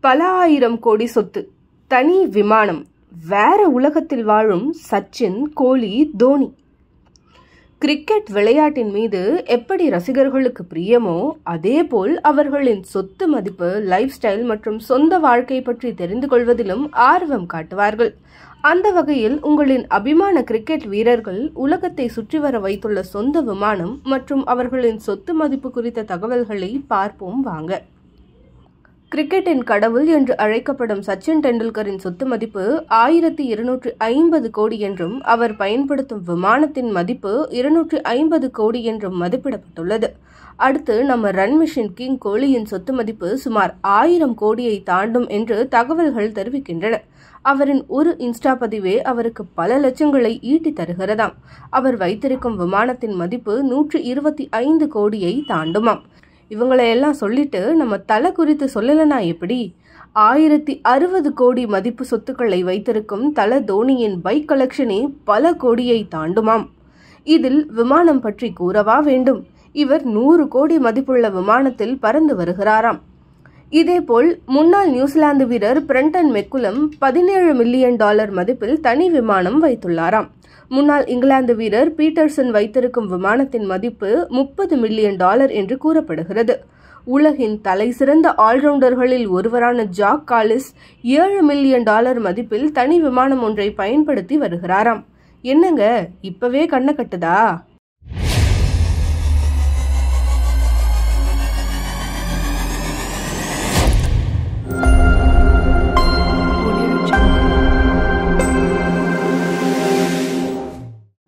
பல ஆயிரம் கோடி சொத்து, தனி விமானம், வேற உலகத்தில் வாழும் சச்சின், கோலி, தோனி. கிரிக்கெட் விளையாட்டின் மீது எப்படி ரசிகர்களுக்கு பிரியமோ அதேபோல் அவர்களின் சொத்து மதிப்பு, லைஃப் ஸ்டைல் மற்றும் சொந்த வாழ்க்கை பற்றி தெரிந்து கொள்வதிலும் ஆர்வம் காட்டுவார்கள். அந்த வகையில் உங்களின் அபிமான கிரிக்கெட் வீரர்கள் உலகத்தை சுற்றி வர வைத்துள்ள சொந்த விமானம் மற்றும் அவர்களின் சொத்து மதிப்பு குறித்த தகவல்களை பார்ப்போம் வாங்க. கிரிக்கெட்டின் கடவுள் என்று அழைக்கப்படும் சச்சின் டெண்டுல்கரின் சொத்து மதிப்பு 1250 கோடி என்றும் அவர் பயன்படுத்தும் விமானத்தின் மதிப்பு 250 கோடி என்றும் மதிப்பிடப்பட்டுள்ளது. அடுத்து நம்ம ரன் மிஷின் கிங் கோலியின் சொத்து மதிப்பு சுமார் 1000 கோடியை தாண்டும் என்று தகவல்கள் தெரிவிக்கின்றன. அவரின் ஒரு இன்ஸ்டா பதிவே அவருக்கு பல லட்சங்களை ஈட்டி தருகிறதாம். அவர் வைத்திருக்கும் விமானத்தின் மதிப்பு 125 கோடியை தாண்டுமாம். இவங்களை எல்லாம் சொல்லிட்டு நம்ம தலை குறித்து சொல்லலனா எப்படி? 1060 கோடி மதிப்பு சொத்துக்களை வைத்திருக்கும் தல தோனியின் பைக் கலெக்ஷனே பல கோடியை தாண்டுமாம். இதில் விமானம் பற்றி கூறவா வேண்டும்? இவர் 100 கோடி மதிப்புள்ள விமானத்தில் பறந்து வருகிறாராம். இதேபோல் முன்னாள் நியூசிலாந்து வீரர் பிரெண்டன் மெக்குலம் $17 மில்லியன் மதிப்பில் தனி விமானம் வைத்துள்ளாராம். முன்னாள் இங்கிலாந்து வீரர் பீட்டர்சன் வைத்திருக்கும் விமானத்தின் மதிப்பு $30 மில்லியன் என்று கூறப்படுகிறது. உலகின் தலை சிறந்த ஆல்ரவுண்டர்களில் ஒருவரான ஜாக் காலிஸ் $7 மில்லியன் மதிப்பில் தனி விமானம் ஒன்றை பயன்படுத்தி வருகிறாராம். என்னங்க, இப்பவே கண்ண கட்டுதா?